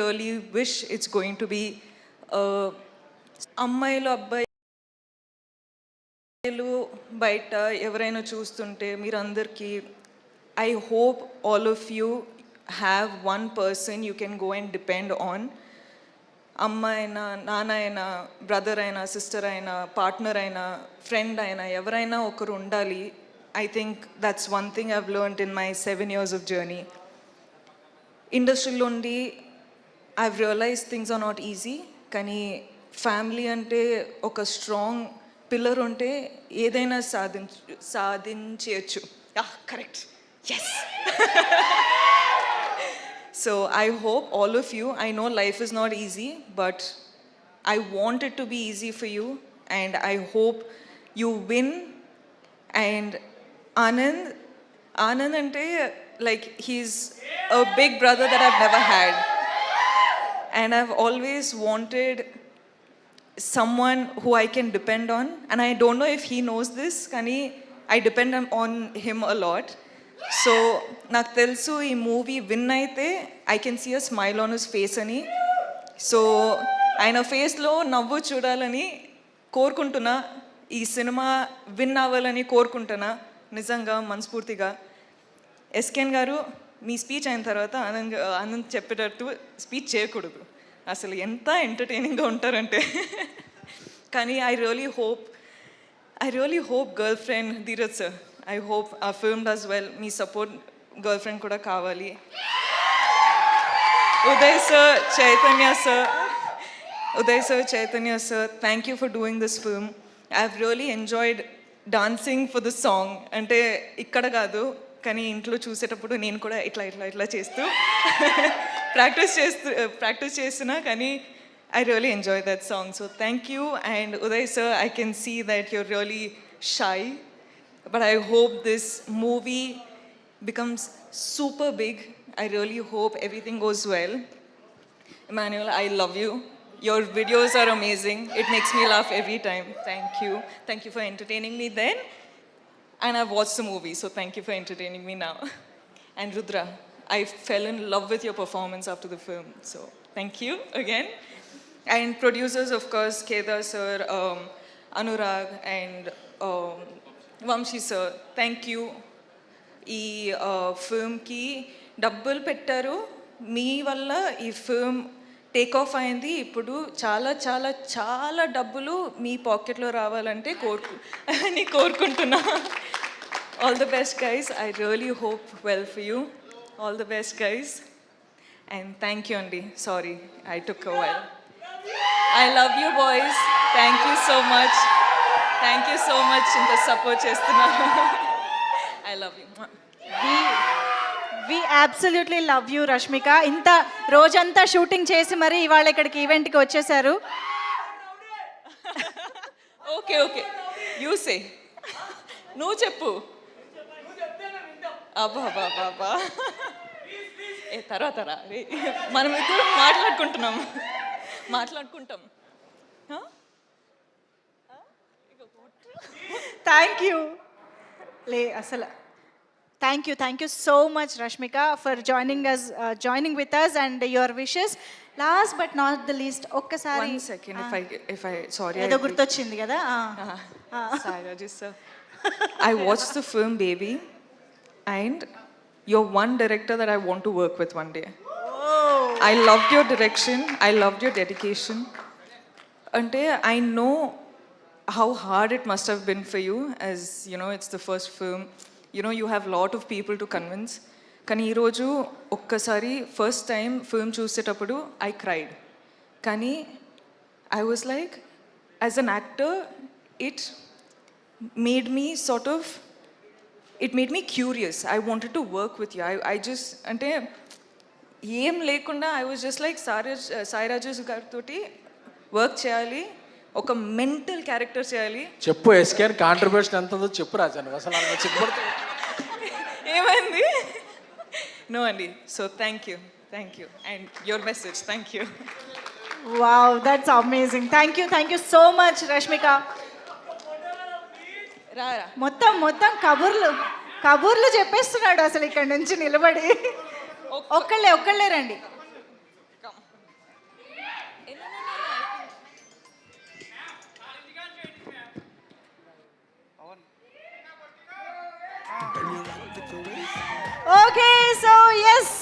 really wish it's going to be అమ్మాయిలు అబ్బాయిలు బయట ఎవరైనా చూస్తుంటే మీరందరికీ I hope all of you have one person you can go and depend on. అమ్మ అయినా నాన్న అయినా బ్రదర్ అయినా సిస్టర్ అయినా పార్ట్నర్ అయినా ఫ్రెండ్ అయినా ఎవరైనా ఒకరు ఉండాలి. I think that's one thing I've learned in my 7 years of journey. ఇండస్ట్రీలో ఉండి I've realized things are not easy. కానీ ఫ్యామిలీ అంటే ఒక స్ట్రాంగ్ పిల్లర్ ఉంటే ఏదైనా సాధించవచ్చు. Correct, yes. So I hope all of you, I know life is not easy, but I want it to be easy for you, and I hope you win. And Anand ante like he's a big brother that I've never had, and I've always wanted someone who I can depend on, and I don't know if he knows this, kani I depend on him a lot. So నాకు తెలుసు ఈ movie win అయితే I can see a smile on his face అని. So ఆయన ఫేస్లో నవ్వు చూడాలని కోరుకుంటున్నా. ఈ సినిమా విన్ అవ్వాలని కోరుకుంటున్నా నిజంగా మనస్ఫూర్తిగా. ఎస్కేన్ గారు మీ స్పీచ్ అయిన తర్వాత ఆనంద్ చెప్పేటట్టు స్పీచ్ చేయకూడదు, అసలు ఎంత ఎంటర్టైనింగ్గా ఉంటారంటే. కానీ I really hope girl friend Dheeraj sir, I hope our film does well. Me support girlfriend kuda kavali. Uday sir, Chaitanya sir, thank you for doing this film. I've really enjoyed dancing for the song. Ante ikkada kaadu kani intlo chusetappudu nenu kuda itla chestu practice chestuna kani I really enjoyed that song. So thank you. And Uday sir, I can see that you're really shy, but I hope this movie becomes super big. I really hope everything goes well. Emmanuel, I love you. Your videos are amazing. It makes me laugh every time. Thank you. Thank you for entertaining me then. And I've watched the movie, so thank you for entertaining me now. And Rudra, I fell in love with your performance after the film. So thank you again. And producers, of course, Kedar sir, Anurag, and Vamsi sir, thank you. ఈ ఫిల్మ్కి డబ్బులు పెట్టారు, మీ వల్ల ఈ film take off అయింది. ఇప్పుడు చాలా చాలా చాలా డబ్బులు మీ పాకెట్లో రావాలంటే కోరుకుంటున్నా. All the best guys. I really hope well for you. All the best guys. And thank you అండి. Sorry I took a while. I love you boys. Thank you so much. Thank you so much ఇంత support చేస్తున్నారు. I love you. We absolutely love you Rashmika. ఇంత రోజంతా shooting చేసి మరి ఇవాళ ఇక్కడికి ఈవెంట్కి వచ్చేసారు. ఓకే యూ సే, నువ్వు చెప్పు. అబ్బా ఏ తర్వాత మనం ఇద్దరు మాట్లాడుకుంటాం. థ్యాంక్ యూ అసలు thank you so much Rashmika for joining with us and your wishes. Last but not the least ఒక్కసారి ఏదో గుర్తొచ్చింది కదా. I watched the film Baby, and you're one director that I want to work with one day. I loved your direction, I loved your dedication. Ante I know how hard it must have been for you, as you know it's the first film, you know you have lot of people to convince. Kani ee roju okkasari first time film chusetappudu I cried. Kani I was like, as an actor it made me curious. I wanted to work with you. I just ante ఏం లేకుండా I was just like Sai Rajesh గారితోటి work చేయాలి, ఒక mental character చేయాలి. చెప్పు ఎస్కేన్ contribution ఎంత ఉందో చెప్పు రాజా. అసలు ఏమైంది? నో అండి. So thank you and your message. Thank you. Wow, that's amazing. Thank you so much Rashmika. మొత్తం కబుర్లు చెప్పేస్తున్నాడు అసలు ఇక్కడ నుంచి నిలబడి. ఒక్కళ్ళే రండి. Okay, so yes.